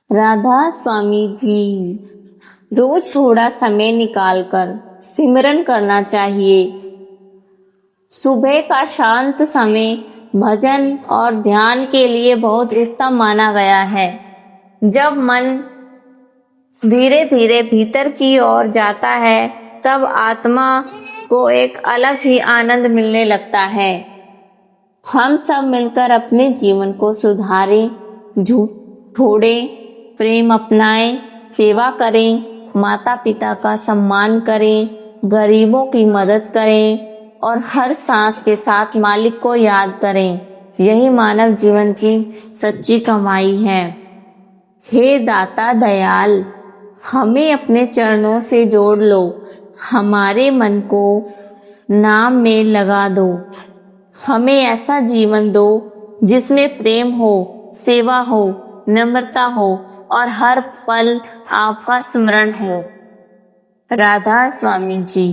राधा स्वामी जी, रोज थोड़ा समय निकालकर सिमरन करना चाहिए। सुबह का शांत समय भजन और ध्यान के लिए बहुत उत्तम माना गया है। जब मन धीरे धीरे भीतर की ओर जाता है तब आत्मा को एक अलग ही आनंद मिलने लगता है। हम सब मिलकर अपने जीवन को सुधारें, झूठ छोड़ें, प्रेम अपनाएं, सेवा करें, माता पिता का सम्मान करें, गरीबों की मदद करें और हर सांस के साथ मालिक को याद करें। यही मानव जीवन की सच्ची कमाई है। हे दाता दयाल, हमें अपने चरणों से जोड़ लो, हमारे मन को नाम में लगा दो। हमें ऐसा जीवन दो जिसमें प्रेम हो, सेवा हो, नम्रता हो और हर पल आपका स्मरण हो। राधा स्वामी जी।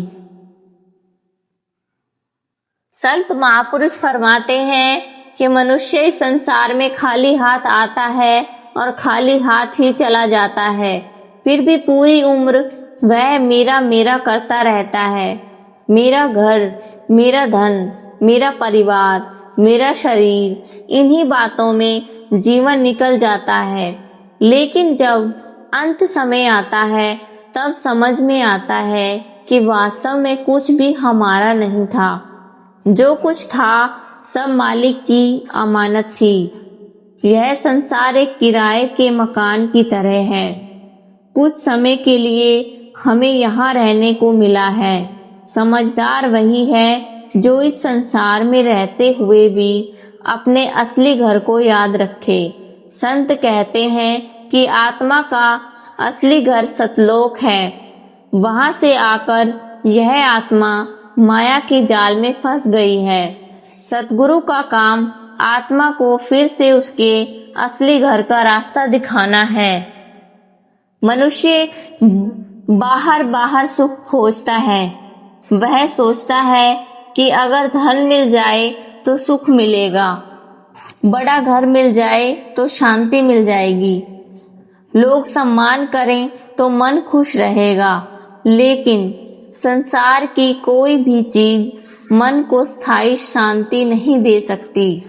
संत महापुरुष फरमाते हैं कि मनुष्य इस संसार में खाली हाथ आता है और खाली हाथ ही चला जाता है, फिर भी पूरी उम्र वह मेरा मेरा करता रहता है। मेरा घर, मेरा धन, मेरा परिवार, मेरा शरीर, इन्हीं बातों में जीवन निकल जाता है। लेकिन जब अंत समय आता है तब समझ में आता है कि वास्तव में कुछ भी हमारा नहीं था। जो कुछ था सब मालिक की अमानत थी। यह संसार एक किराए के मकान की तरह है। कुछ समय के लिए हमें यहाँ रहने को मिला है। समझदार वही है जो इस संसार में रहते हुए भी अपने असली घर को याद रखे। संत कहते हैं कि आत्मा का असली घर सतलोक है। वहां से आकर यह आत्मा माया के जाल में फंस गई है। सतगुरु का काम आत्मा को फिर से उसके असली घर का रास्ता दिखाना है। मनुष्य बाहर बाहर सुख खोजता है। वह सोचता है कि अगर धन मिल जाए तो सुख मिलेगा, बड़ा घर मिल जाए तो शांति मिल जाएगी, लोग सम्मान करें तो मन खुश रहेगा। लेकिन संसार की कोई भी चीज मन को स्थायी शांति नहीं दे सकती।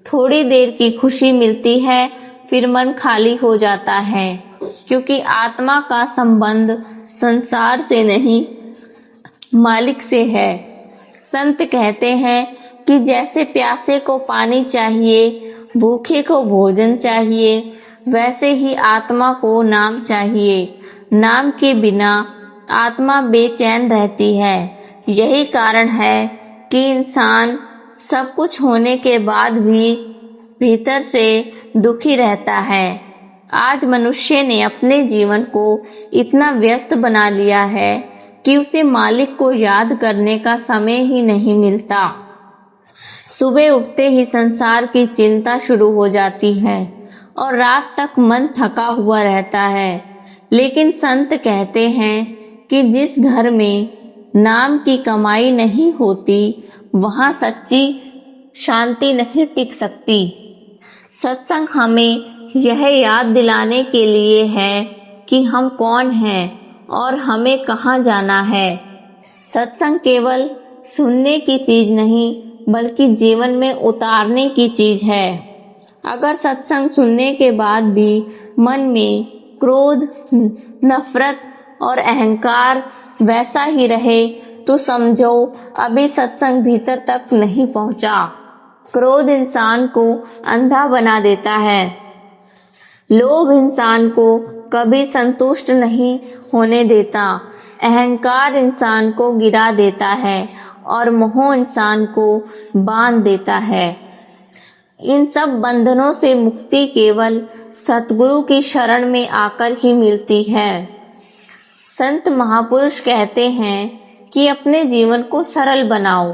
थोड़ी देर की खुशी मिलती है, फिर मन खाली हो जाता है, क्योंकि आत्मा का संबंध संसार से नहीं मालिक से है। संत कहते हैं कि जैसे प्यासे को पानी चाहिए, भूखे को भोजन चाहिए, वैसे ही आत्मा को नाम चाहिए। नाम के बिना आत्मा बेचैन रहती है। यही कारण है कि इंसान सब कुछ होने के बाद भी भीतर से दुखी रहता है। आज मनुष्य ने अपने जीवन को इतना व्यस्त बना लिया है कि उसे मालिक को याद करने का समय ही नहीं मिलता। सुबह उठते ही संसार की चिंता शुरू हो जाती है और रात तक मन थका हुआ रहता है। लेकिन संत कहते हैं कि जिस घर में नाम की कमाई नहीं होती वहां सच्ची शांति नहीं टिक सकती। सत्संग हमें यह याद दिलाने के लिए है कि हम कौन हैं और हमें कहाँ जाना है। सत्संग केवल सुनने की चीज नहीं बल्कि जीवन में उतारने की चीज है। अगर सत्संग सुनने के बाद भी मन में क्रोध, नफरत और अहंकार वैसा ही रहे तो समझो अभी सत्संग भीतर तक नहीं पहुंचा। क्रोध इंसान को अंधा बना देता है। लोभ इंसान को कभी संतुष्ट नहीं होने देता। अहंकार इंसान को गिरा देता है और मोह इंसान को बांध देता है। इन सब बंधनों से मुक्ति केवल सतगुरु की शरण में आकर ही मिलती है। संत महापुरुष कहते हैं कि अपने जीवन को सरल बनाओ,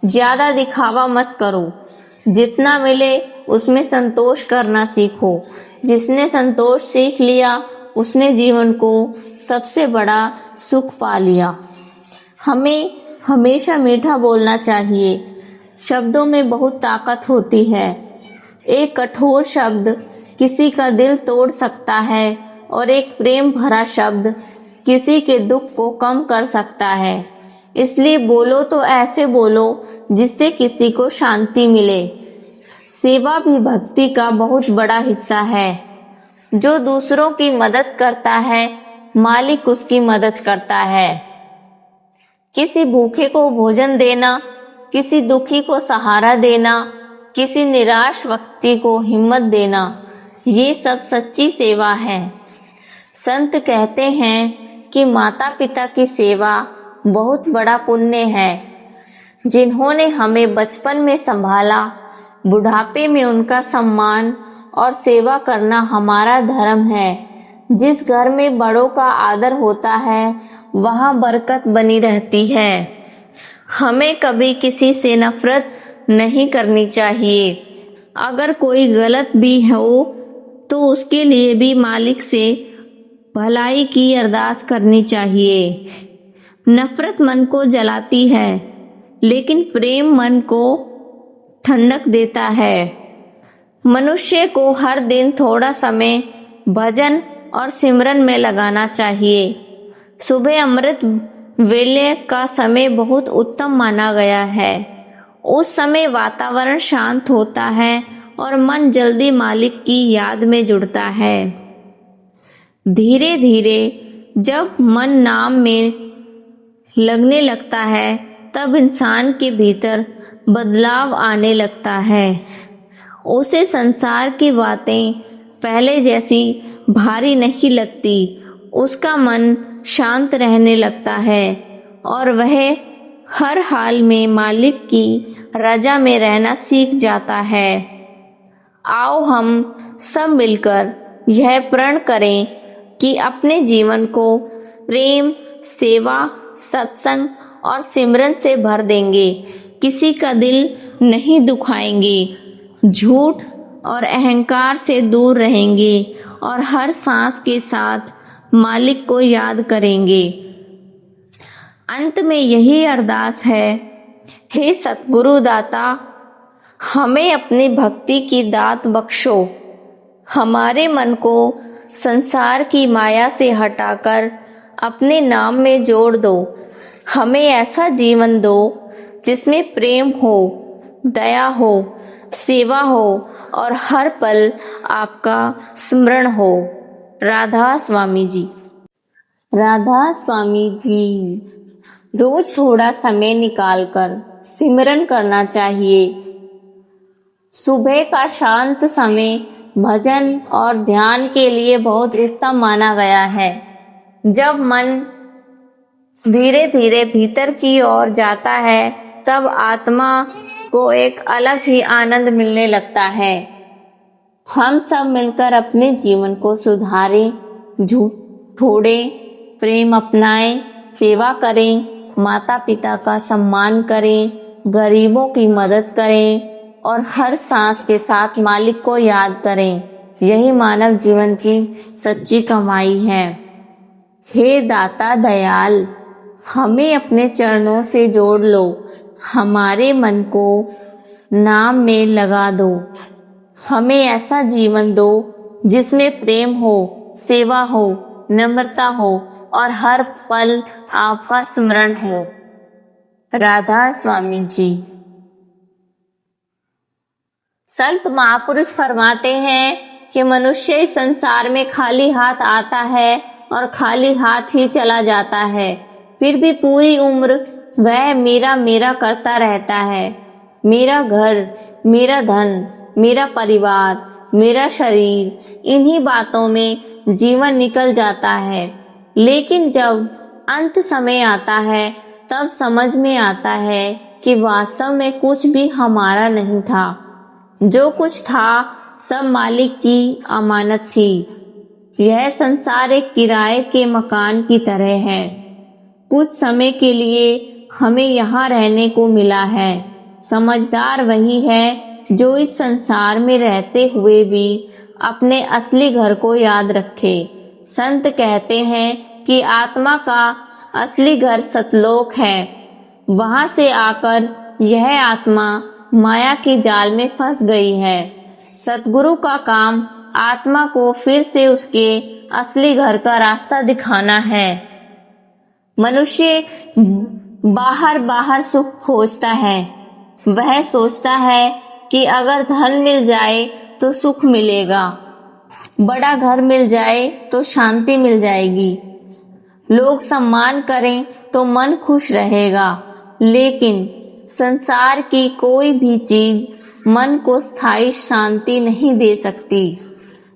ज्यादा दिखावा मत करो। जितना मिले उसमें संतोष करना सीखो। जिसने संतोष सीख लिया उसने जीवन को सबसे बड़ा सुख पा लिया। हमें हमेशा मीठा बोलना चाहिए। शब्दों में बहुत ताकत होती है। एक कठोर शब्द किसी का दिल तोड़ सकता है और एक प्रेम भरा शब्द किसी के दुख को कम कर सकता है। इसलिए बोलो तो ऐसे बोलो जिससे किसी को शांति मिले। सेवा भी भक्ति का बहुत बड़ा हिस्सा है। जो दूसरों की मदद करता है, मालिक उसकी मदद करता है। किसी भूखे को भोजन देना, किसी दुखी को सहारा देना, किसी निराश व्यक्ति को हिम्मत देना, ये सब सच्ची सेवा है। संत कहते हैं कि माता पिता की सेवा बहुत बड़ा पुण्य है। जिन्होंने हमें बचपन में संभाला, बुढ़ापे में उनका सम्मान और सेवा करना हमारा धर्म है। जिस घर में बड़ों का आदर होता है, वहाँ बरकत बनी रहती है। हमें कभी किसी से नफरत नहीं करनी चाहिए। अगर कोई गलत भी हो तो उसके लिए भी मालिक से भलाई की अरदास करनी चाहिए। नफरत मन को जलाती है, लेकिन प्रेम मन को ठंडक देता है। मनुष्य को हर दिन थोड़ा समय भजन और सिमरन में लगाना चाहिए। सुबह अमृत वेले का समय बहुत उत्तम माना गया है। उस समय वातावरण शांत होता है और मन जल्दी मालिक की याद में जुड़ता है। धीरे धीरे जब मन नाम में लगने लगता है, तब इंसान के भीतर बदलाव आने लगता है। उसे संसार की बातें पहले जैसी भारी नहीं लगती। उसका मन शांत रहने लगता है और वह हर हाल में मालिक की रजा में रहना सीख जाता है। आओ हम सब मिलकर यह प्रण करें कि अपने जीवन को प्रेम, सेवा, सत्संग और सिमरन से भर देंगे। किसी का दिल नहीं दुखाएंगे, झूठ और अहंकार से दूर रहेंगे और हर सांस के साथ मालिक को याद करेंगे। अंत में यही अरदास है, हे सतगुरु दाता, हमें अपनी भक्ति की दात बख्शो। हमारे मन को संसार की माया से हटाकर अपने नाम में जोड़ दो। हमें ऐसा जीवन दो जिसमें प्रेम हो, दया हो, सेवा हो और हर पल आपका स्मरण हो। राधा स्वामी जी। राधा स्वामी जी। रोज थोड़ा समय निकालकर सिमरन करना चाहिए। सुबह का शांत समय भजन और ध्यान के लिए बहुत उत्तम माना गया है। जब मन धीरे धीरे भीतर की ओर जाता है, तब आत्मा को एक अलग ही आनंद मिलने लगता है। हम सब मिलकर अपने जीवन को सुधारें, झूठ छोड़ें, प्रेम अपनाएं, सेवा करें, माता पिता का सम्मान करें, गरीबों की मदद करें और हर सांस के साथ मालिक को याद करें। यही मानव जीवन की सच्ची कमाई है। हे दाता दयाल, हमें अपने चरणों से जोड़ लो। हमारे मन को नाम में लगा दो। हमें ऐसा जीवन दो जिसमें प्रेम हो, सेवा हो, नम्रता हो और हर पल आपका स्मरण हो। राधा स्वामी जी। संत महापुरुष फरमाते हैं कि मनुष्य इस संसार में खाली हाथ आता है और खाली हाथ ही चला जाता है। फिर भी पूरी उम्र वह मेरा मेरा करता रहता है। मेरा घर, मेरा धन, मेरा परिवार, मेरा शरीर, इन्हीं बातों में जीवन निकल जाता है। लेकिन जब अंत समय आता है, तब समझ में आता है कि वास्तव में कुछ भी हमारा नहीं था। जो कुछ था सब मालिक की अमानत थी। यह संसार एक किराए के मकान की तरह है। कुछ समय के लिए हमें यहाँ रहने को मिला है। समझदार वही है जो इस संसार में रहते हुए भी अपने असली घर को याद रखे। संत कहते हैं कि आत्मा का असली घर सतलोक है। वहां से आकर यह आत्मा माया की जाल में फंस गई है। सतगुरु का काम आत्मा को फिर से उसके असली घर का रास्ता दिखाना है। मनुष्य बाहर बाहर सुख खोजता है। वह सोचता है कि अगर धन मिल जाए तो सुख मिलेगा, बड़ा घर मिल जाए तो शांति मिल जाएगी, लोग सम्मान करें तो मन खुश रहेगा। लेकिन संसार की कोई भी चीज मन को स्थायी शांति नहीं दे सकती।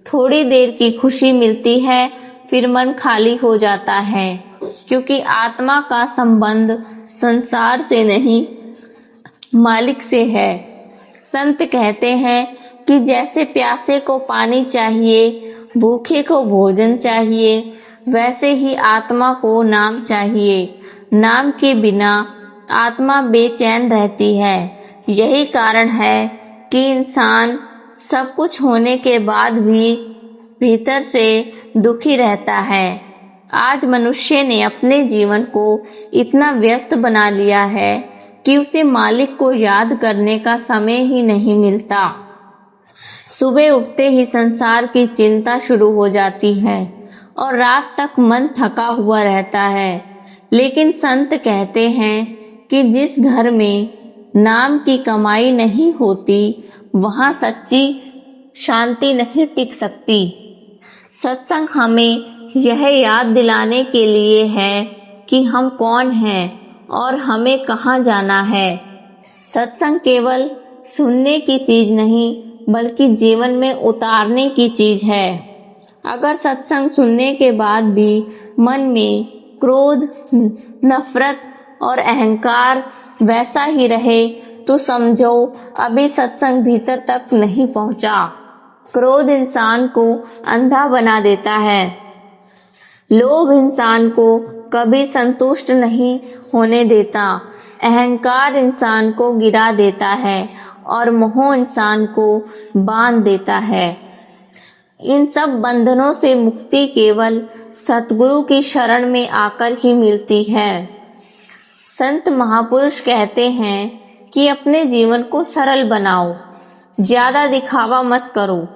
थोड़ी देर की खुशी मिलती है, फिर मन खाली हो जाता है, क्योंकि आत्मा का संबंध संसार से नहीं, मालिक से है। संत कहते हैं कि जैसे प्यासे को पानी चाहिए, भूखे को भोजन चाहिए, वैसे ही आत्मा को नाम चाहिए। नाम के बिना आत्मा बेचैन रहती है। यही कारण है कि इंसान सब कुछ होने के बाद भी भीतर से दुखी रहता है। आज मनुष्य ने अपने जीवन को इतना व्यस्त बना लिया है कि उसे मालिक को याद करने का समय ही नहीं मिलता। सुबह उठते ही संसार की चिंता शुरू हो जाती है और रात तक मन थका हुआ रहता है। लेकिन संत कहते हैं कि जिस घर में नाम की कमाई नहीं होती, वहाँ सच्ची शांति नहीं टिक सकती। सत्संग हमें यह याद दिलाने के लिए है कि हम कौन हैं और हमें कहाँ जाना है। सत्संग केवल सुनने की चीज नहीं, बल्कि जीवन में उतारने की चीज है। अगर सत्संग सुनने के बाद भी मन में क्रोध, नफरत और अहंकार वैसा ही रहे, तो समझो अभी सत्संग भीतर तक नहीं पहुंचा। क्रोध इंसान को अंधा बना देता है। लोभ इंसान को कभी संतुष्ट नहीं होने देता। अहंकार इंसान को गिरा देता है और मोह इंसान को बांध देता है। इन सब बंधनों से मुक्ति केवल सतगुरु की शरण में आकर ही मिलती है। संत महापुरुष कहते हैं कि अपने जीवन को सरल बनाओ, ज्यादा दिखावा मत करो।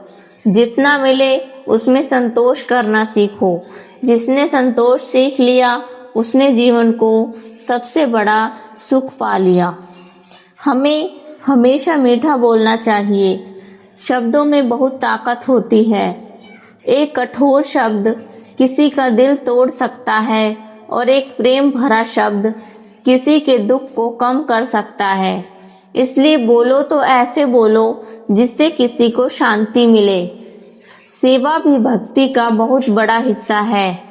जितना मिले उसमें संतोष करना सीखो। जिसने संतोष सीख लिया, उसने जीवन को सबसे बड़ा सुख पा लिया। हमें हमेशा मीठा बोलना चाहिए। शब्दों में बहुत ताकत होती है। एक कठोर शब्द किसी का दिल तोड़ सकता है और एक प्रेम भरा शब्द किसी के दुख को कम कर सकता है। इसलिए बोलो तो ऐसे बोलो जिससे किसी को शांति मिले। सेवा भी भक्ति का बहुत बड़ा हिस्सा है।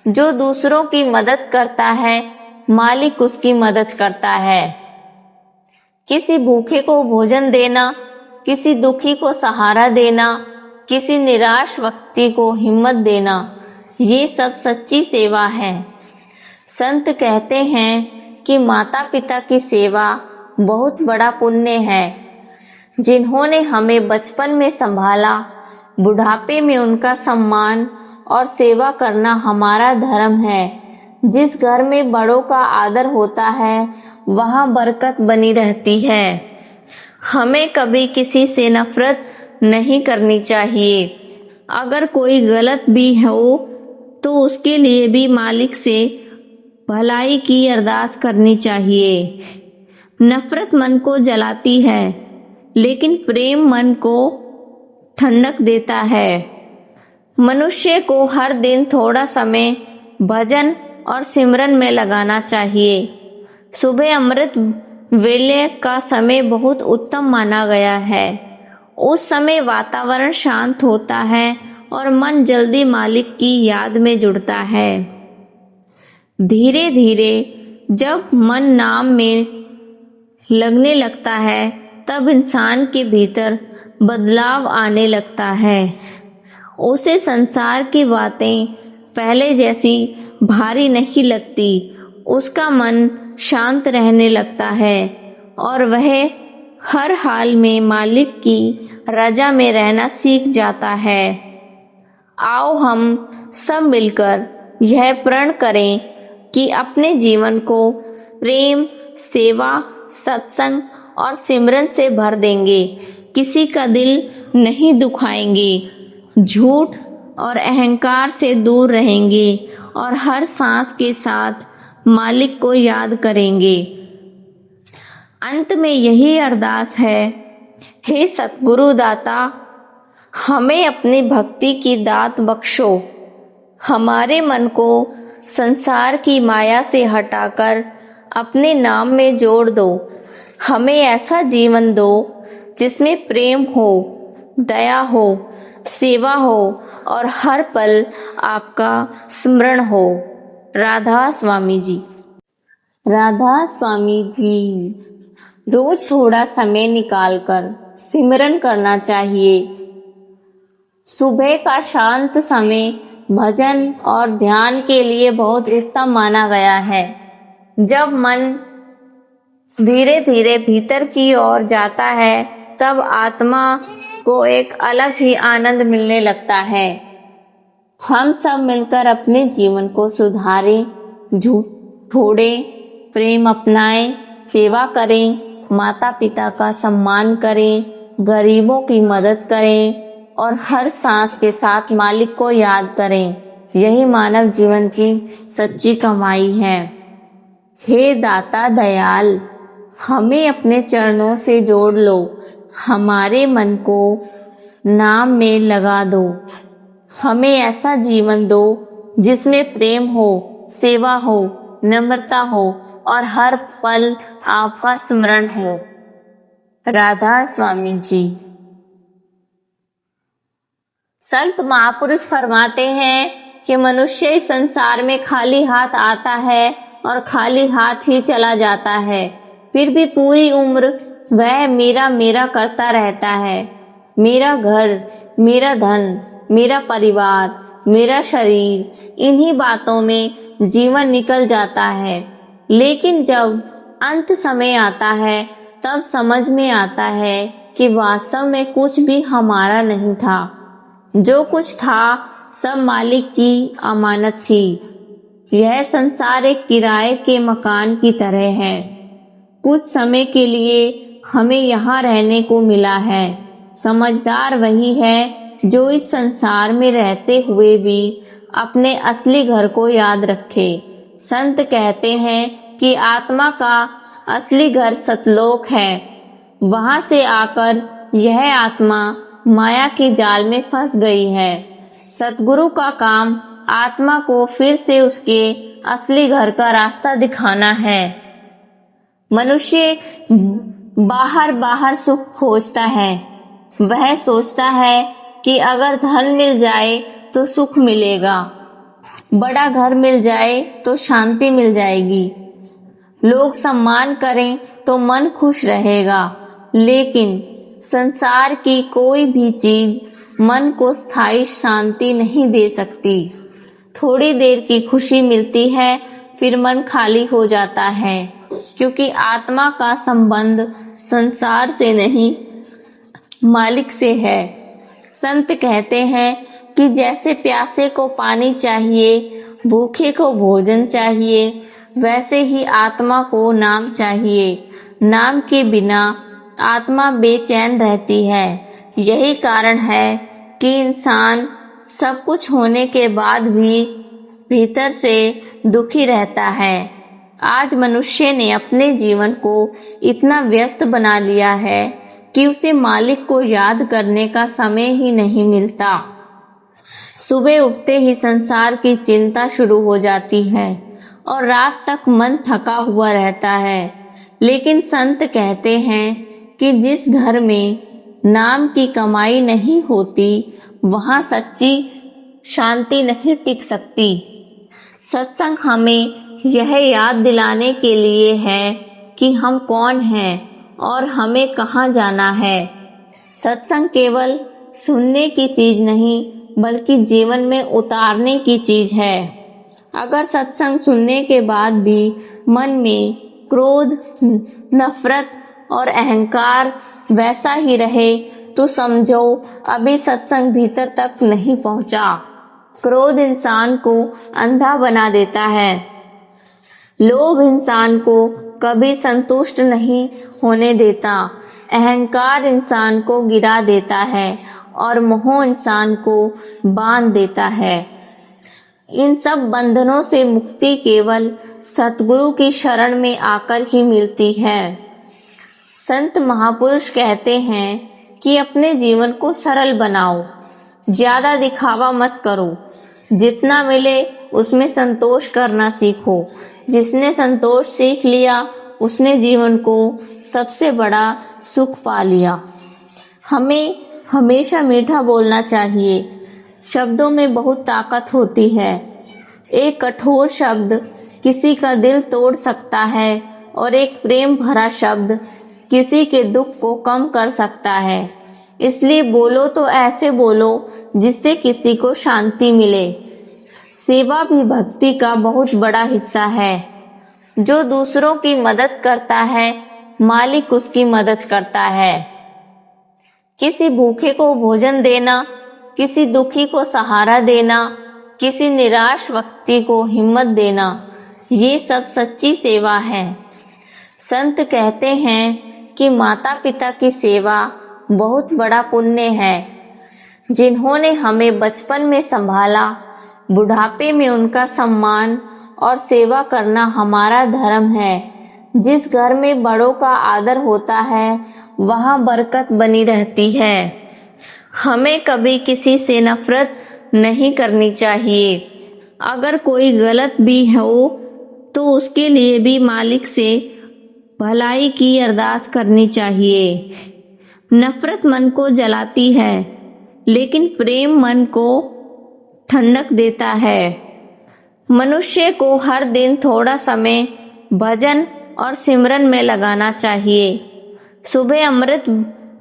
जो दूसरों की मदद करता है, मालिक उसकी मदद करता है। किसी भूखे को भोजन देना, किसी दुखी को सहारा देना, किसी निराश व्यक्ति को हिम्मत देना, ये सब सच्ची सेवा है। संत कहते हैं कि माता पिता की सेवा बहुत बड़ा पुण्य है। जिन्होंने हमें बचपन में संभाला, बुढ़ापे में उनका सम्मान और सेवा करना हमारा धर्म है। जिस घर में बड़ों का आदर होता है, वहाँ बरकत बनी रहती है। हमें कभी किसी से नफरत नहीं करनी चाहिए। अगर कोई गलत भी हो तो उसके लिए भी मालिक से भलाई की अरदास करनी चाहिए। नफरत मन को जलाती है, लेकिन प्रेम मन को ठंडक देता है। मनुष्य को हर दिन थोड़ा समय भजन और सिमरन में लगाना चाहिए। सुबह अमृत वेले का समय बहुत उत्तम माना गया है। उस समय वातावरण शांत होता है और मन जल्दी मालिक की याद में जुड़ता है। धीरे धीरे जब मन नाम में लगने लगता है, तब इंसान के भीतर बदलाव आने लगता है। उसे संसार की बातें पहले जैसी भारी नहीं लगती। उसका मन शांत रहने लगता है और वह हर हाल में मालिक की रजा में रहना सीख जाता है। आओ हम सब मिलकर यह प्रण करें कि अपने जीवन को प्रेम, सेवा, सत्संग और सिमरन से भर देंगे। किसी का दिल नहीं दुखाएंगे, झूठ और अहंकार से दूर रहेंगे और हर सांस के साथ मालिक को याद करेंगे। अंत में यही अरदास है, हे सतगुरु दाता, हमें अपनी भक्ति की दात बख्शो। हमारे मन को संसार की माया से हटाकर अपने नाम में जोड़ दो। हमें ऐसा जीवन दो जिसमें प्रेम हो, दया हो, सेवा हो और हर पल आपका स्मरण हो। राधा स्वामी जी। राधा स्वामी जी। रोज थोड़ा समय निकालकर सिमरन करना चाहिए। सुबह का शांत समय भजन और ध्यान के लिए बहुत उत्तम माना गया है। जब मन धीरे धीरे भीतर की ओर जाता है तब आत्मा को एक अलग ही आनंद मिलने लगता है। हम सब मिलकर अपने जीवन को सुधारें, झूठ छोड़ें, प्रेम अपनाएं, सेवा करें, माता पिता का सम्मान करें, गरीबों की मदद करें और हर सांस के साथ मालिक को याद करें। यही मानव जीवन की सच्ची कमाई है। हे दाता दयाल, हमें अपने चरणों से जोड़ लो। हमारे मन को नाम में लगा दो। हमें ऐसा जीवन दो जिसमें प्रेम हो, सेवा हो, नम्रता हो और हर पल आपका स्मरण हो। राधा स्वामी जी। संत महापुरुष फरमाते हैं कि मनुष्य इस संसार में खाली हाथ आता है और खाली हाथ ही चला जाता है, फिर भी पूरी उम्र वह मेरा मेरा करता रहता है। मेरा घर, मेरा धन, मेरा परिवार, मेरा शरीर, इन्हीं बातों में जीवन निकल जाता है। लेकिन जब अंत समय आता है तब समझ में आता है कि वास्तव में कुछ भी हमारा नहीं था। जो कुछ था सब मालिक की अमानत थी। यह संसार एक किराए के मकान की तरह है। कुछ समय के लिए हमें यहाँ रहने को मिला है। समझदार वही है जो इस संसार में रहते हुए भी अपने असली घर को याद रखे। संत कहते हैं कि आत्मा का असली घर सतलोक है। वहां से आकर यह आत्मा माया के जाल में फंस गई है। सतगुरु का काम आत्मा को फिर से उसके असली घर का रास्ता दिखाना है। मनुष्य बाहर बाहर सुख खोजता है। वह सोचता है कि अगर धन मिल जाए तो सुख मिलेगा, बड़ा घर मिल जाए तो शांति मिल जाएगी, लोग सम्मान करें तो मन खुश रहेगा। लेकिन संसार की कोई भी चीज मन को स्थायी शांति नहीं दे सकती। थोड़ी देर की खुशी मिलती है, फिर मन खाली हो जाता है, क्योंकि आत्मा का संबंध संसार से नहीं मालिक से है। संत कहते हैं कि जैसे प्यासे को पानी चाहिए, भूखे को भोजन चाहिए, वैसे ही आत्मा को नाम चाहिए। नाम के बिना आत्मा बेचैन रहती है। यही कारण है कि इंसान सब कुछ होने के बाद भी भीतर से दुखी रहता है। आज मनुष्य ने अपने जीवन को इतना व्यस्त बना लिया है कि उसे मालिक को याद करने का समय ही नहीं मिलता। सुबह उठते ही संसार की चिंता शुरू हो जाती है और रात तक मन थका हुआ रहता है। लेकिन संत कहते हैं कि जिस घर में नाम की कमाई नहीं होती वहां सच्ची शांति नहीं टिक सकती। सत्संग हमें यह याद दिलाने के लिए है कि हम कौन हैं और हमें कहाँ जाना है। सत्संग केवल सुनने की चीज नहीं बल्कि जीवन में उतारने की चीज है। अगर सत्संग सुनने के बाद भी मन में क्रोध, नफरत और अहंकार वैसा ही रहे तो समझो अभी सत्संग भीतर तक नहीं पहुंचा। क्रोध इंसान को अंधा बना देता है। लोभ इंसान को कभी संतुष्ट नहीं होने देता। अहंकार इंसान को गिरा देता है और मोह इंसान को बांध देता है। इन सब बंधनों से मुक्ति केवल सतगुरु की शरण में आकर ही मिलती है। संत महापुरुष कहते हैं कि अपने जीवन को सरल बनाओ, ज्यादा दिखावा मत करो, जितना मिले उसमें संतोष करना सीखो। जिसने संतोष सीख लिया उसने जीवन को सबसे बड़ा सुख पा लिया। हमें हमेशा मीठा बोलना चाहिए। शब्दों में बहुत ताकत होती है। एक कठोर शब्द किसी का दिल तोड़ सकता है और एक प्रेम भरा शब्द किसी के दुख को कम कर सकता है। इसलिए बोलो तो ऐसे बोलो जिससे किसी को शांति मिले। सेवा भी भक्ति का बहुत बड़ा हिस्सा है। जो दूसरों की मदद करता है, मालिक उसकी मदद करता है। किसी भूखे को भोजन देना, किसी दुखी को सहारा देना, किसी निराश व्यक्ति को हिम्मत देना, ये सब सच्ची सेवा है। संत कहते हैं कि माता पिता की सेवा बहुत बड़ा पुण्य है। जिन्होंने हमें बचपन में संभाला, बुढ़ापे में उनका सम्मान और सेवा करना हमारा धर्म है। जिस घर में बड़ों का आदर होता है वहाँ बरकत बनी रहती है। हमें कभी किसी से नफरत नहीं करनी चाहिए। अगर कोई गलत भी हो तो उसके लिए भी मालिक से भलाई की अरदास करनी चाहिए। नफरत मन को जलाती है, लेकिन प्रेम मन को ठंडक देता है। मनुष्य को हर दिन थोड़ा समय भजन और सिमरन में लगाना चाहिए। सुबह अमृत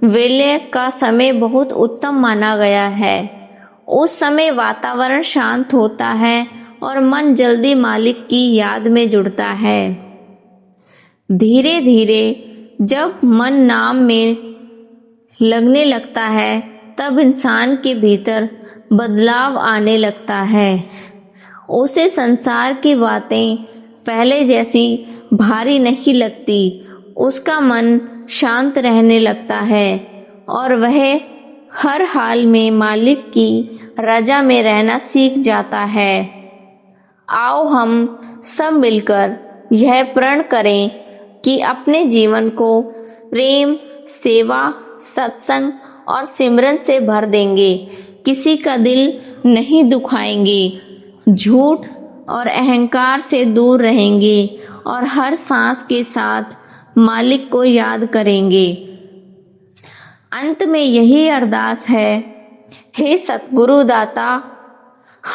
वेले का समय बहुत उत्तम माना गया है। उस समय वातावरण शांत होता है और मन जल्दी मालिक की याद में जुड़ता है। धीरे धीरे जब मन नाम में लगने लगता है तब इंसान के भीतर बदलाव आने लगता है। उसे संसार की बातें पहले जैसी भारी नहीं लगती। उसका मन शांत रहने लगता है और वह हर हाल में मालिक की रजा में रहना सीख जाता है। आओ हम सब मिलकर यह प्रण करें कि अपने जीवन को प्रेम, सेवा, सत्संग और सिमरन से भर देंगे। किसी का दिल नहीं दुखाएंगे, झूठ और अहंकार से दूर रहेंगे और हर सांस के साथ मालिक को याद करेंगे। अंत में यही अरदास है, हे सतगुरु दाता,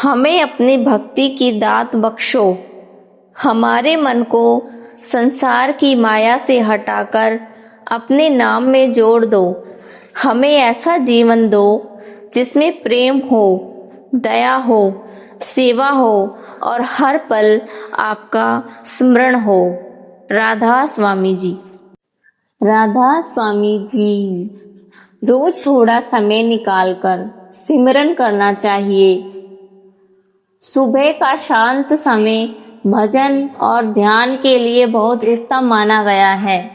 हमें अपनी भक्ति की दात बख्शो। हमारे मन को संसार की माया से हटाकर अपने नाम में जोड़ दो। हमें ऐसा जीवन दो जिसमें प्रेम हो, दया हो, सेवा हो और हर पल आपका स्मरण हो। राधा स्वामी जी। राधा स्वामी जी। रोज थोड़ा समय निकालकर सिमरन करना चाहिए। सुबह का शांत समय भजन और ध्यान के लिए बहुत उत्तम माना गया है।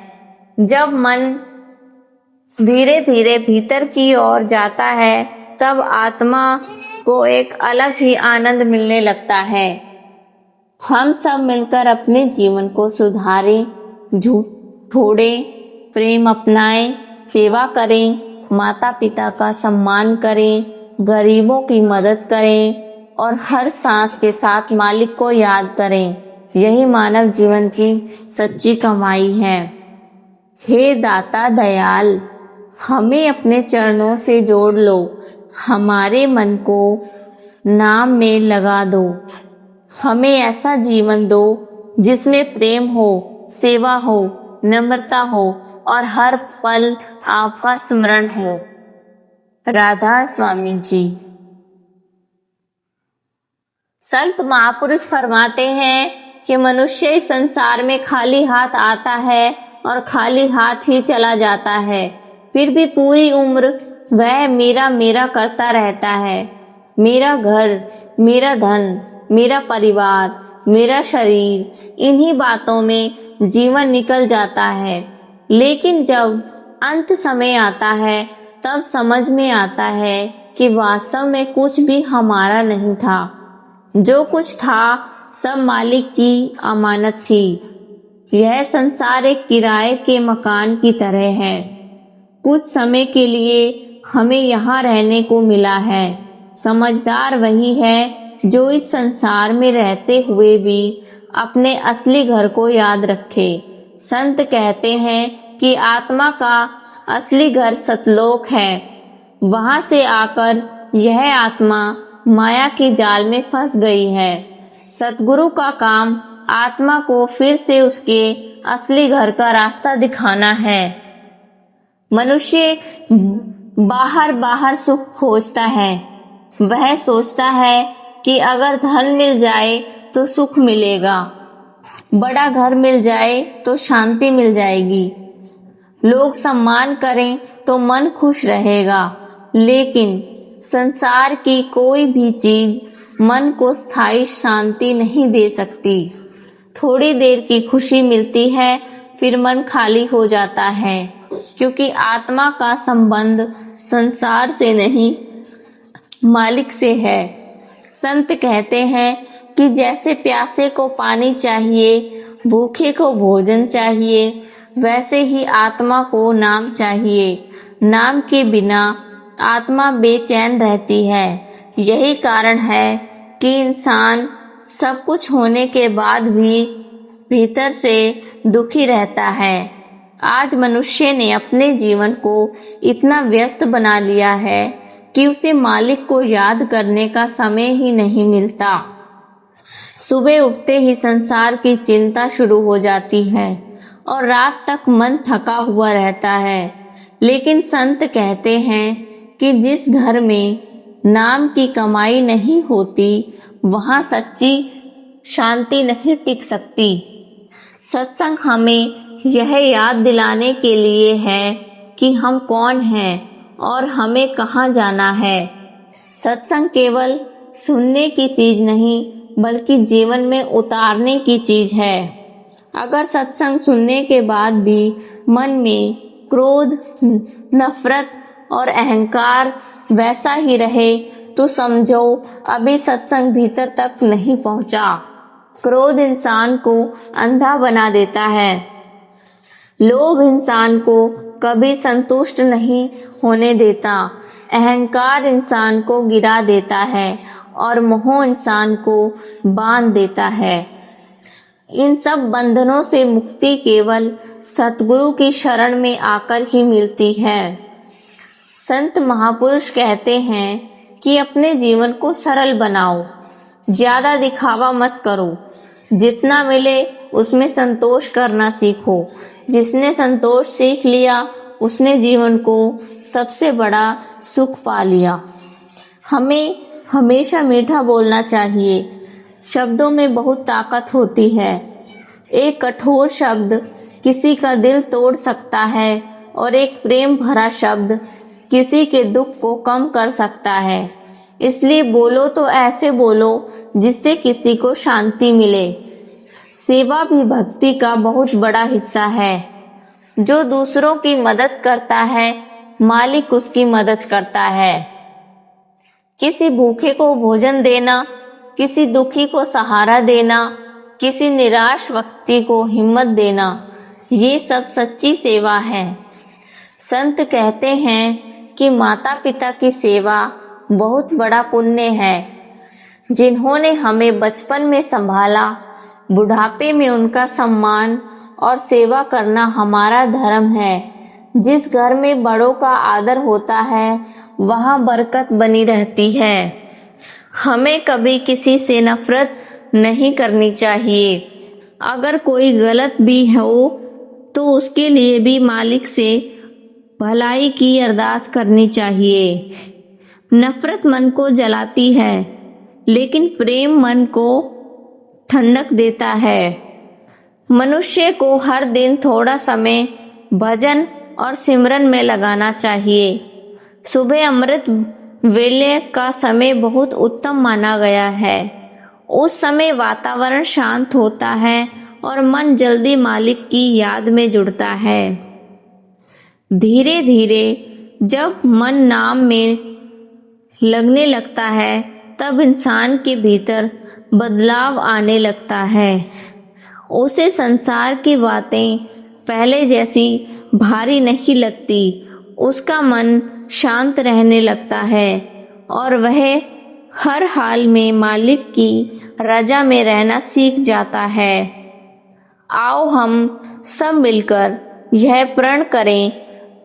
जब मन धीरे धीरे भीतर की ओर जाता है तब आत्मा को एक अलग ही आनंद मिलने लगता है। हम सब मिलकर अपने जीवन को सुधारें, झूठ छोड़ें, प्रेम अपनाएं, सेवा करें, माता पिता का सम्मान करें, गरीबों की मदद करें और हर सांस के साथ मालिक को याद करें। यही मानव जीवन की सच्ची कमाई है। हे दाता दयाल, हमें अपने चरणों से जोड़ लो। हमारे मन को नाम में लगा दो। हमें ऐसा जीवन दो जिसमें प्रेम हो, सेवा हो, नम्रता हो और हर पल आपका स्मरण हो। राधा स्वामी जी। संत महापुरुष फरमाते हैं कि मनुष्य इस संसार में खाली हाथ आता है और खाली हाथ ही चला जाता है। फिर भी पूरी उम्र वह मेरा मेरा करता रहता है। मेरा घर, मेरा धन, मेरा परिवार, मेरा शरीर, इन्हीं बातों में जीवन निकल जाता है। लेकिन जब अंत समय आता है तब समझ में आता है कि वास्तव में कुछ भी हमारा नहीं था। जो कुछ था सब मालिक की अमानत थी। यह संसार एक किराए के मकान की तरह है। कुछ समय के लिए हमें यहाँ रहने को मिला है। समझदार वही है जो इस संसार में रहते हुए भी अपने असली घर को याद रखे। संत कहते हैं कि आत्मा का असली घर सतलोक है। वहां से आकर यह आत्मा माया के जाल में फंस गई है। सतगुरु का काम आत्मा को फिर से उसके असली घर का रास्ता दिखाना है। मनुष्य बाहर बाहर सुख खोजता है। वह सोचता है कि अगर धन मिल जाए तो सुख मिलेगा, बड़ा घर मिल जाए तो शांति मिल जाएगी, लोग सम्मान करें तो मन खुश रहेगा। लेकिन संसार की कोई भी चीज मन को स्थायी शांति नहीं दे सकती। थोड़ी देर की खुशी मिलती है, फिर मन खाली हो जाता है, क्योंकि आत्मा का संबंध संसार से नहीं मालिक से है। संत कहते हैं कि जैसे प्यासे को पानी चाहिए, भूखे को भोजन चाहिए, वैसे ही आत्मा को नाम चाहिए। नाम के बिना आत्मा बेचैन रहती है। यही कारण है कि इंसान सब कुछ होने के बाद भी भीतर से दुखी रहता है। आज मनुष्य ने अपने जीवन को इतना व्यस्त बना लिया है कि उसे मालिक को याद करने का समय ही नहीं मिलता। सुबह उठते ही संसार की चिंता शुरू हो जाती है और रात तक मन थका हुआ रहता है। लेकिन संत कहते हैं कि जिस घर में नाम की कमाई नहीं होती, वहां सच्ची शांति नहीं टिक सकती। सत्संग हमें यह याद दिलाने के लिए है कि हम कौन हैं और हमें कहाँ जाना है। सत्संग केवल सुनने की चीज नहीं, बल्कि जीवन में उतारने की चीज है। अगर सत्संग सुनने के बाद भी मन में क्रोध, नफरत और अहंकार वैसा ही रहे, तो समझो अभी सत्संग भीतर तक नहीं पहुंचा। क्रोध इंसान को अंधा बना देता है। लोभ इंसान को कभी संतुष्ट नहीं होने देता। अहंकार इंसान को गिरा देता है और मोह इंसान को बांध देता है। इन सब बंधनों से मुक्ति केवल सतगुरु की शरण में आकर ही मिलती है। संत महापुरुष कहते हैं कि अपने जीवन को सरल बनाओ, ज्यादा दिखावा मत करो। जितना मिले उसमें संतोष करना सीखो। जिसने संतोष सीख लिया, उसने जीवन को सबसे बड़ा सुख पा लिया। हमें हमेशा मीठा बोलना चाहिए। शब्दों में बहुत ताकत होती है। एक कठोर शब्द किसी का दिल तोड़ सकता है और एक प्रेम भरा शब्द किसी के दुख को कम कर सकता है। इसलिए बोलो तो ऐसे बोलो जिससे किसी को शांति मिले। सेवा भी भक्ति का बहुत बड़ा हिस्सा है। जो दूसरों की मदद करता है, मालिक उसकी मदद करता है। किसी भूखे को भोजन देना, किसी दुखी को सहारा देना, किसी निराश व्यक्ति को हिम्मत देना, ये सब सच्ची सेवा है। संत कहते हैं कि माता पिता की सेवा बहुत बड़ा पुण्य है। जिन्होंने हमें बचपन में संभाला, बुढ़ापे में उनका सम्मान और सेवा करना हमारा धर्म है। जिस घर में बड़ों का आदर होता है, वहाँ बरकत बनी रहती है। हमें कभी किसी से नफरत नहीं करनी चाहिए। अगर कोई गलत भी हो तो उसके लिए भी मालिक से भलाई की अरदास करनी चाहिए। नफरत मन को जलाती है, लेकिन प्रेम मन को ठंडक देता है। मनुष्य को हर दिन थोड़ा समय भजन और सिमरन में लगाना चाहिए। सुबह अमृत वेले का समय बहुत उत्तम माना गया है। उस समय वातावरण शांत होता है और मन जल्दी मालिक की याद में जुड़ता है। धीरे धीरे जब मन नाम में लगने लगता है तब इंसान के भीतर बदलाव आने लगता है। उसे संसार की बातें पहले जैसी भारी नहीं लगती। उसका मन शांत रहने लगता है और वह हर हाल में मालिक की रजा में रहना सीख जाता है। आओ हम सब मिलकर यह प्रण करें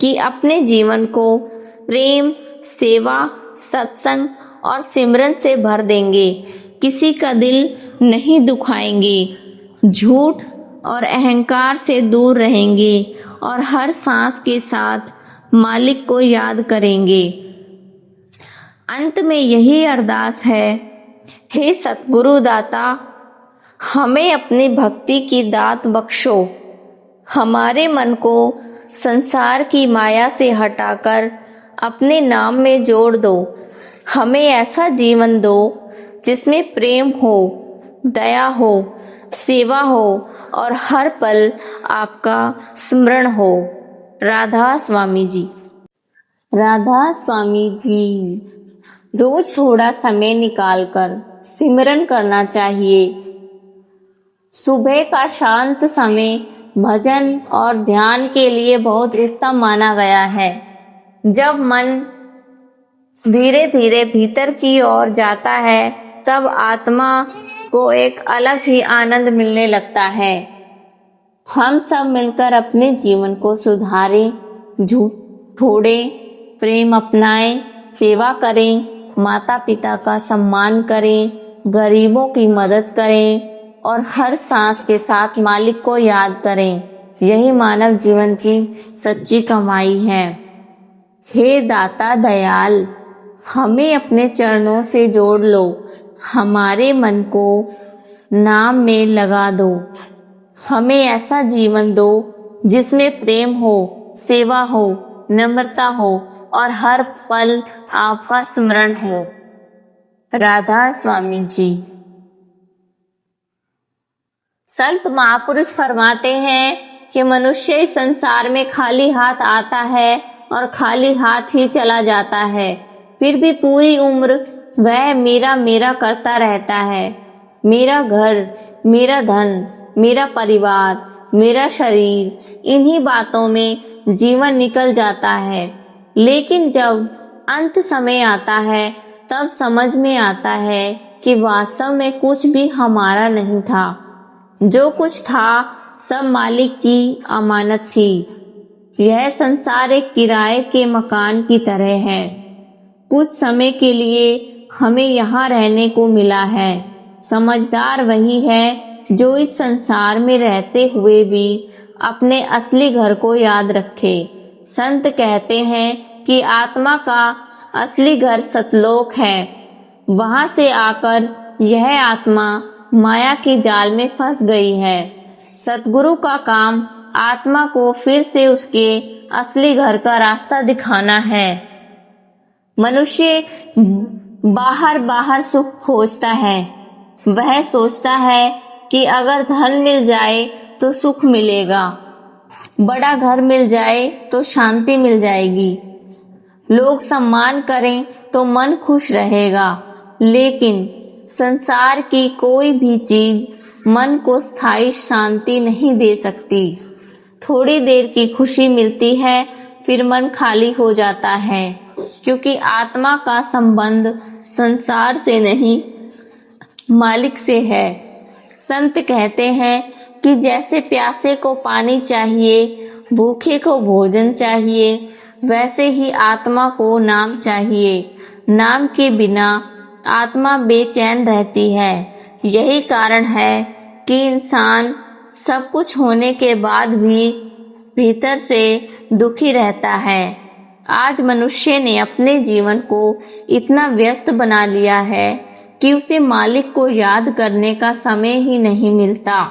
कि अपने जीवन को प्रेम, सेवा, सत्संग और सिमरन से भर देंगे। किसी का दिल नहीं दुखाएंगे, झूठ और अहंकार से दूर रहेंगे और हर सांस के साथ मालिक को याद करेंगे। अंत में यही अरदास है, हे सतगुरु दाता, हमें अपनी भक्ति की दात बख्शो। हमारे मन को संसार की माया से हटाकर अपने नाम में जोड़ दो। हमें ऐसा जीवन दो जिसमें प्रेम हो, दया हो, सेवा हो और हर पल आपका स्मरण हो। राधा स्वामी जी। राधा स्वामी जी। रोज थोड़ा समय निकालकर सिमरन करना चाहिए। सुबह का शांत समय भजन और ध्यान के लिए बहुत उत्तम माना गया है। जब मन धीरे धीरे भीतर की ओर जाता है तब आत्मा को एक अलग ही आनंद मिलने लगता है। हम सब मिलकर अपने जीवन को सुधारें, झूठ छोड़ें, प्रेम अपनाएं, सेवा करें, माता पिता का सम्मान करें, गरीबों की मदद करें और हर सांस के साथ मालिक को याद करें। यही मानव जीवन की सच्ची कमाई है। हे दाता दयाल, हमें अपने चरणों से जोड़ लो। हमारे मन को नाम में लगा दो। हमें ऐसा जीवन दो जिसमें प्रेम हो, सेवा हो, नम्रता हो और हर पल आपका स्मरण हो। राधा स्वामी जी। संत महापुरुष फरमाते हैं कि मनुष्य इस संसार में खाली हाथ आता है और खाली हाथ ही चला जाता है। फिर भी पूरी उम्र वह मेरा मेरा करता रहता है। मेरा घर, मेरा धन, मेरा परिवार, मेरा शरीर, इन्हीं बातों में जीवन निकल जाता है। लेकिन जब अंत समय आता है तब समझ में आता है कि वास्तव में कुछ भी हमारा नहीं था। जो कुछ था सब मालिक की अमानत थी। यह संसार एक किराए के मकान की तरह है। कुछ समय के लिए हमें यहाँ रहने को मिला है। समझदार वही है जो इस संसार में रहते हुए भी अपने असली घर को याद रखे। संत कहते हैं कि आत्मा का असली घर सतलोक है। वहां से आकर यह आत्मा माया के जाल में फंस गई है। सतगुरु का काम आत्मा को फिर से उसके असली घर का रास्ता दिखाना है। मनुष्य बाहर बाहर सुख खोजता है। वह सोचता है कि अगर धन मिल जाए तो सुख मिलेगा, बड़ा घर मिल जाए तो शांति मिल जाएगी, लोग सम्मान करें तो मन खुश रहेगा। लेकिन संसार की कोई भी चीज मन को स्थायी शांति नहीं दे सकती। थोड़ी देर की खुशी मिलती है, फिर मन खाली हो जाता है, क्योंकि आत्मा का संबंध संसार से नहीं मालिक से है। संत कहते हैं कि जैसे प्यासे को पानी चाहिए, भूखे को भोजन चाहिए, वैसे ही आत्मा को नाम चाहिए। नाम के बिना आत्मा बेचैन रहती है। यही कारण है कि इंसान सब कुछ होने के बाद भी भीतर से दुखी रहता है। आज मनुष्य ने अपने जीवन को इतना व्यस्त बना लिया है कि उसे मालिक को याद करने का समय ही नहीं मिलता।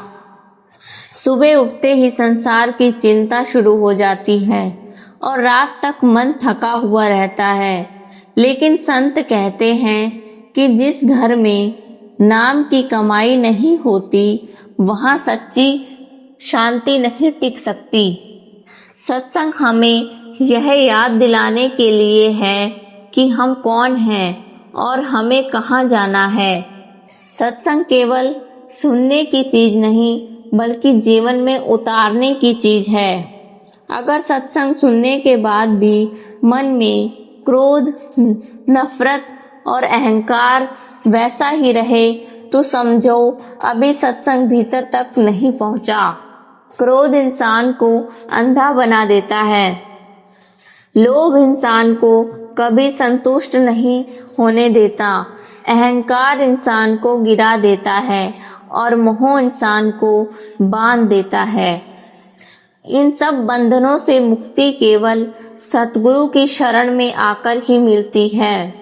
सुबह उठते ही संसार की चिंता शुरू हो जाती है और रात तक मन थका हुआ रहता है। लेकिन संत कहते हैं कि जिस घर में नाम की कमाई नहीं होती वहां सच्ची शांति नहीं टिक सकती। सत्संग हमें यह याद दिलाने के लिए है कि हम कौन हैं और हमें कहाँ जाना है। सत्संग केवल सुनने की चीज नहीं बल्कि जीवन में उतारने की चीज है। अगर सत्संग सुनने के बाद भी मन में क्रोध, नफरत और अहंकार वैसा ही रहे तो समझो अभी सत्संग भीतर तक नहीं पहुंचा। क्रोध इंसान को अंधा बना देता है। लोभ इंसान को कभी संतुष्ट नहीं होने देता। अहंकार इंसान को गिरा देता है और मोह इंसान को बांध देता है। इन सब बंधनों से मुक्ति केवल सतगुरु की शरण में आकर ही मिलती है।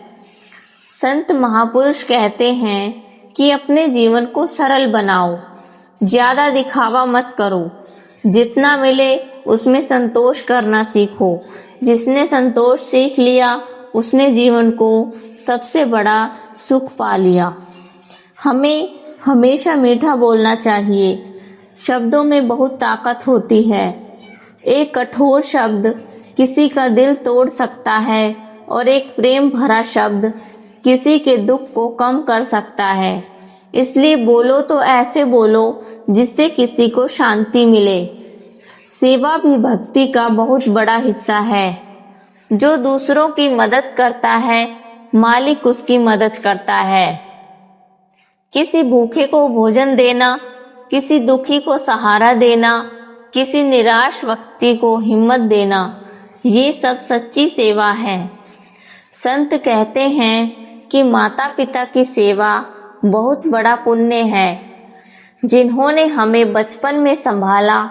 संत महापुरुष कहते हैं कि अपने जीवन को सरल बनाओ, ज्यादा दिखावा मत करो। जितना मिले उसमें संतोष करना सीखो। जिसने संतोष सीख लिया उसने जीवन को सबसे बड़ा सुख पा लिया। हमें हमेशा मीठा बोलना चाहिए। शब्दों में बहुत ताकत होती है। एक कठोर शब्द किसी का दिल तोड़ सकता है और एक प्रेम भरा शब्द किसी के दुख को कम कर सकता है। इसलिए बोलो तो ऐसे बोलो जिससे किसी को शांति मिले। सेवा भी भक्ति का बहुत बड़ा हिस्सा है। जो दूसरों की मदद करता है मालिक उसकी मदद करता है। किसी भूखे को भोजन देना, किसी दुखी को सहारा देना, किसी निराश व्यक्ति को हिम्मत देना, ये सब सच्ची सेवा है। संत कहते हैं कि माता पिता की सेवा बहुत बड़ा पुण्य है। जिन्होंने हमें बचपन में संभाला,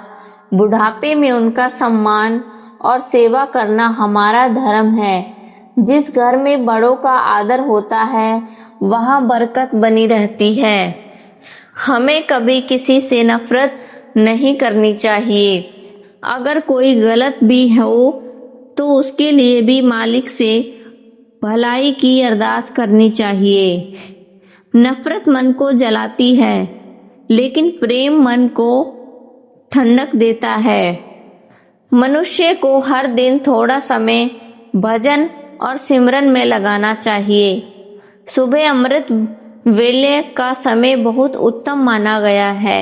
बुढ़ापे में उनका सम्मान और सेवा करना हमारा धर्म है। जिस घर में बड़ों का आदर होता है वहाँ बरकत बनी रहती है। हमें कभी किसी से नफरत नहीं करनी चाहिए। अगर कोई गलत भी हो तो उसके लिए भी मालिक से भलाई की अरदास करनी चाहिए। नफरत मन को जलाती है लेकिन प्रेम मन को ठंडक देता है। मनुष्य को हर दिन थोड़ा समय भजन और सिमरन में लगाना चाहिए। सुबह अमृत वेले का समय बहुत उत्तम माना गया है।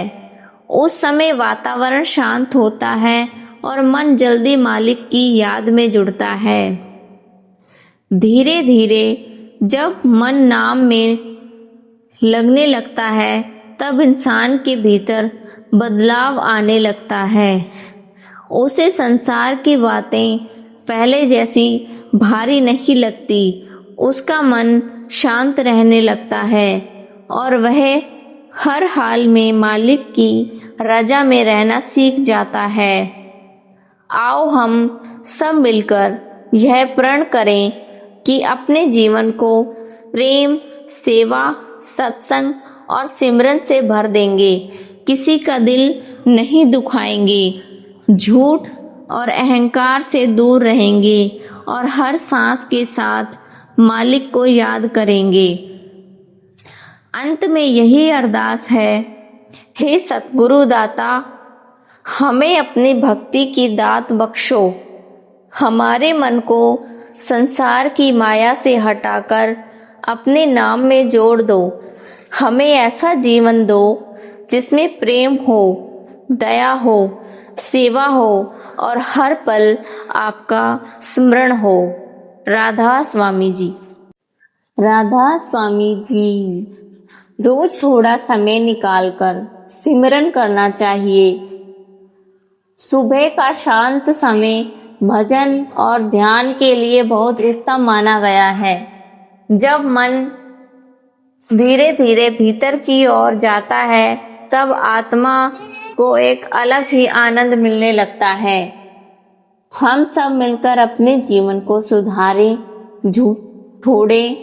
उस समय वातावरण शांत होता है और मन जल्दी मालिक की याद में जुड़ता है। धीरे धीरे जब मन नाम में लगने लगता है तब इंसान के भीतर बदलाव आने लगता है। उसे संसार की बातें पहले जैसी भारी नहीं लगती। उसका मन शांत रहने लगता है और वह हर हाल में मालिक की रजा में रहना सीख जाता है। आओ हम सब मिलकर यह प्रण करें कि अपने जीवन को प्रेम, सेवा, सत्संग और सिमरन से भर देंगे। किसी का दिल नहीं दुखाएंगे, झूठ और अहंकार से दूर रहेंगे और हर सांस के साथ मालिक को याद करेंगे। अंत में यही अरदास है, हे सतगुरु दाता, हमें अपनी भक्ति की दात बख्शो। हमारे मन को संसार की माया से हटाकर अपने नाम में जोड़ दो। हमें ऐसा जीवन दो जिसमें प्रेम हो, दया हो, सेवा हो और हर पल आपका स्मरण हो। राधा स्वामी जी। राधा स्वामी जी। रोज थोड़ा समय निकालकर सिमरन करना चाहिए। सुबह का शांत समय भजन और ध्यान के लिए बहुत उत्तम माना गया है। जब मन धीरे धीरे भीतर की ओर जाता है तब आत्मा को एक अलग ही आनंद मिलने लगता है। हम सब मिलकर अपने जीवन को सुधारें, झूठ छोड़ें,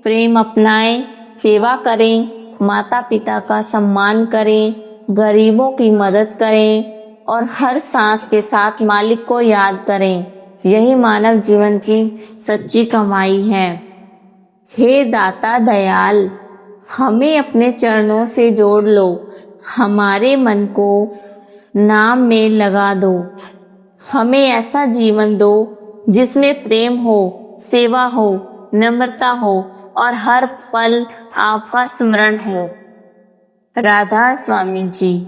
प्रेम अपनाएं, सेवा करें, माता पिता का सम्मान करें, गरीबों की मदद करें और हर सांस के साथ मालिक को याद करें। यही मानव जीवन की सच्ची कमाई है। हे दाता दयाल, हमें अपने चरणों से जोड़ लो। हमारे मन को नाम में लगा दो। हमें ऐसा जीवन दो जिसमें प्रेम हो, सेवा हो, नम्रता हो और हर पल आपका स्मरण हो। राधा स्वामी जी।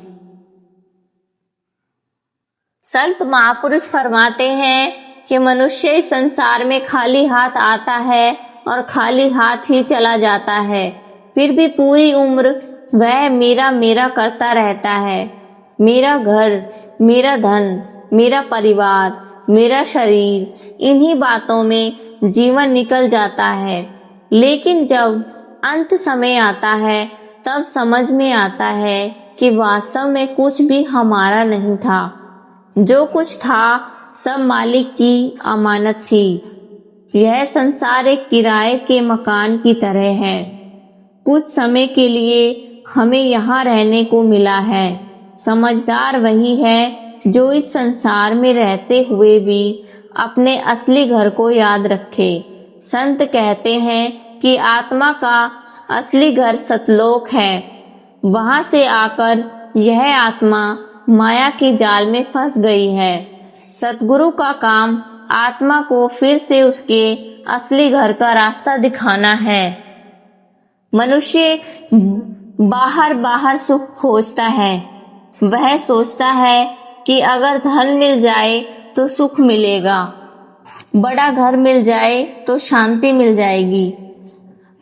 संत महापुरुष फरमाते हैं कि मनुष्य इस संसार में खाली हाथ आता है और खाली हाथ ही चला जाता है, फिर भी पूरी उम्र वह मेरा मेरा करता रहता है। मेरा घर, मेरा धन, मेरा परिवार, मेरा शरीर, इन्हीं बातों में जीवन निकल जाता है। लेकिन जब अंत समय आता है तब समझ में आता है कि वास्तव में कुछ भी हमारा नहीं था। जो कुछ था सब मालिक की अमानत थी। यह संसार एक किराए के मकान की तरह है। कुछ समय के लिए हमें यहाँ रहने को मिला है। समझदार वही है जो इस संसार में रहते हुए भी अपने असली घर को याद रखे। संत कहते हैं कि आत्मा का असली घर सतलोक है। वहां से आकर यह आत्मा माया के जाल में फंस गई है। सतगुरु का काम आत्मा को फिर से उसके असली घर का रास्ता दिखाना है। मनुष्य बाहर बाहर सुख खोजता है। वह सोचता है कि अगर धन मिल जाए तो सुख मिलेगा, बड़ा घर मिल जाए तो शांति मिल जाएगी,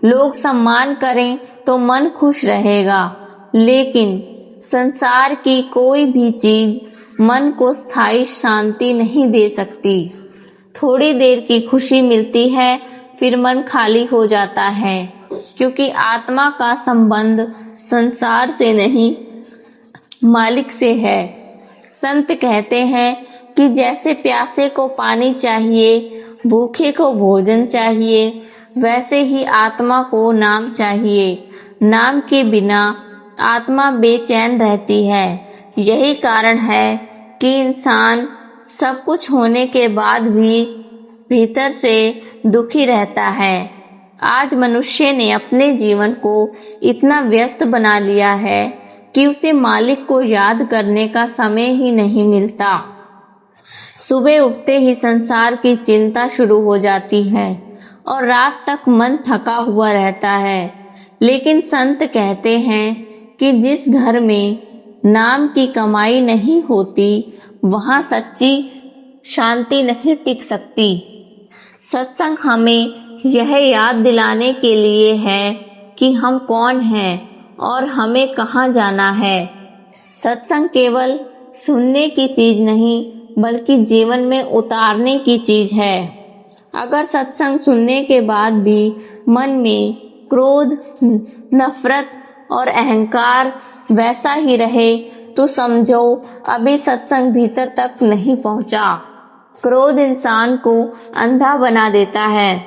लोग सम्मान करें तो मन खुश रहेगा। लेकिन संसार की कोई भी चीज मन को स्थायी शांति नहीं दे सकती। थोड़ी देर की खुशी मिलती है, फिर मन खाली हो जाता है, क्योंकि आत्मा का संबंध संसार से नहीं मालिक से है। संत कहते हैं कि जैसे प्यासे को पानी चाहिए, भूखे को भोजन चाहिए, वैसे ही आत्मा को नाम चाहिए। नाम के बिना आत्मा बेचैन रहती है। यही कारण है कि इंसान सब कुछ होने के बाद भी भीतर से दुखी रहता है। आज मनुष्य ने अपने जीवन को इतना व्यस्त बना लिया है कि उसे मालिक को याद करने का समय ही नहीं मिलता। सुबह उठते ही संसार की चिंता शुरू हो जाती है और रात तक मन थका हुआ रहता है। लेकिन संत कहते हैं कि जिस घर में नाम की कमाई नहीं होती, वहाँ सच्ची शांति नहीं टिक सकती। सत्संग हमें यह याद दिलाने के लिए है कि हम कौन हैं और हमें कहाँ जाना है। सत्संग केवल सुनने की चीज नहीं, बल्कि जीवन में उतारने की चीज है। अगर सत्संग सुनने के बाद भी मन में क्रोध, नफरत और अहंकार वैसा ही रहे, तो समझो अभी सत्संग भीतर तक नहीं पहुंचा। क्रोध इंसान को अंधा बना देता है।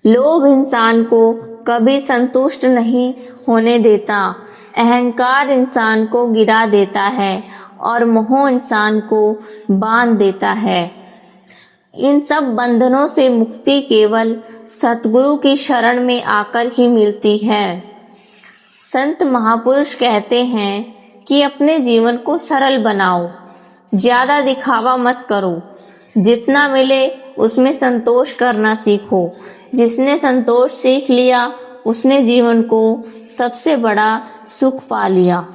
लोभ इंसान को कभी संतुष्ट नहीं होने देता। अहंकार इंसान को गिरा देता है और मोह इंसान को बांध देता है। इन सब बंधनों से मुक्ति केवल सतगुरु की शरण में आकर ही मिलती है। संत महापुरुष कहते हैं कि अपने जीवन को सरल बनाओ, ज्यादा दिखावा मत करो। जितना मिले उसमें संतोष करना सीखो। जिसने संतोष सीख लिया उसने जीवन को सबसे बड़ा सुख पा लिया।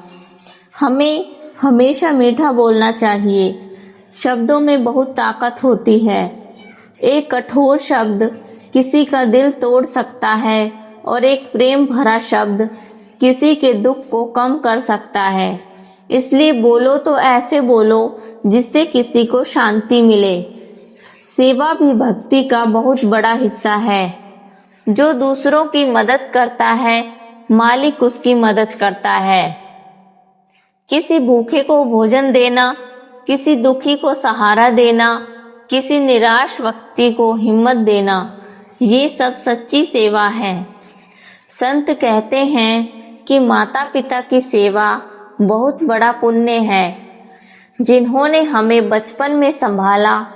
हमें हमेशा मीठा बोलना चाहिए। शब्दों में बहुत ताकत होती है। एक कठोर शब्द किसी का दिल तोड़ सकता है और एक प्रेम भरा शब्द किसी के दुख को कम कर सकता है। इसलिए बोलो तो ऐसे बोलो जिससे किसी को शांति मिले। सेवा भी भक्ति का बहुत बड़ा हिस्सा है। जो दूसरों की मदद करता है, मालिक उसकी मदद करता है। किसी भूखे को भोजन देना, किसी दुखी को सहारा देना, किसी निराश व्यक्ति को हिम्मत देना, ये सब सच्ची सेवा है। संत कहते हैं कि माता पिता की सेवा बहुत बड़ा पुण्य है। जिन्होंने हमें बचपन में संभाला,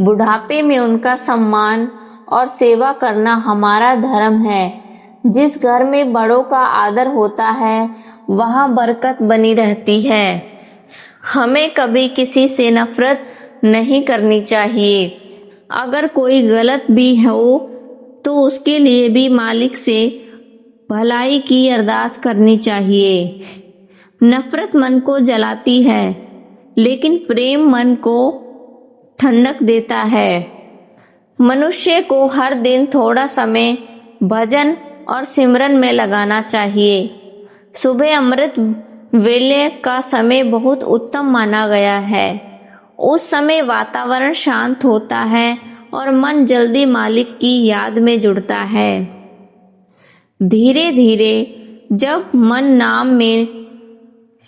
बुढ़ापे में उनका सम्मान और सेवा करना हमारा धर्म है। जिस घर में बड़ों का आदर होता है, वहाँ बरकत बनी रहती है। हमें कभी किसी से नफरत नहीं करनी चाहिए। अगर कोई गलत भी हो तो उसके लिए भी मालिक से भलाई की अरदास करनी चाहिए। नफरत मन को जलाती है, लेकिन प्रेम मन को ठंडक देता है। मनुष्य को हर दिन थोड़ा समय भजन और सिमरन में लगाना चाहिए। सुबह अमृत वेले का समय बहुत उत्तम माना गया है। उस समय वातावरण शांत होता है और मन जल्दी मालिक की याद में जुड़ता है। धीरे धीरे जब मन नाम में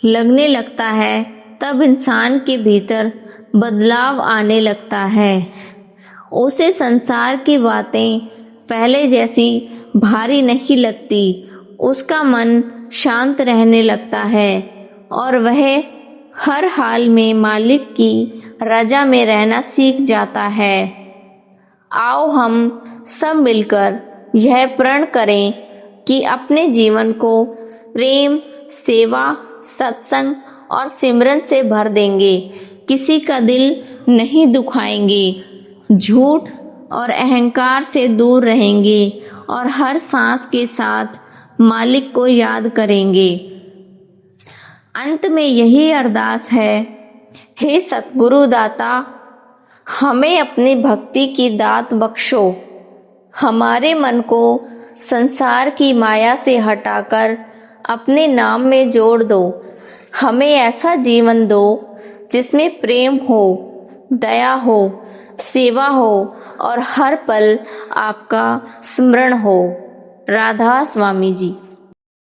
लगने लगता है तब इंसान के भीतर बदलाव आने लगता है। उसे संसार की बातें पहले जैसी भारी नहीं लगती। उसका मन शांत रहने लगता है और वह हर हाल में मालिक की रजा में रहना सीख जाता है। आओ हम सब मिलकर यह प्रण करें कि अपने जीवन को प्रेम, सेवा, सत्संग और सिमरन से भर देंगे। किसी का दिल नहीं दुखाएंगे, झूठ और अहंकार से दूर रहेंगे और हर सांस के साथ मालिक को याद करेंगे। अंत में यही अरदास है, हे सतगुरु दाता, हमें अपनी भक्ति की दात बख्शो। हमारे मन को संसार की माया से हटाकर अपने नाम में जोड़ दो। हमें ऐसा जीवन दो जिसमें प्रेम हो, दया हो, सेवा हो और हर पल आपका स्मरण हो। राधा स्वामी जी।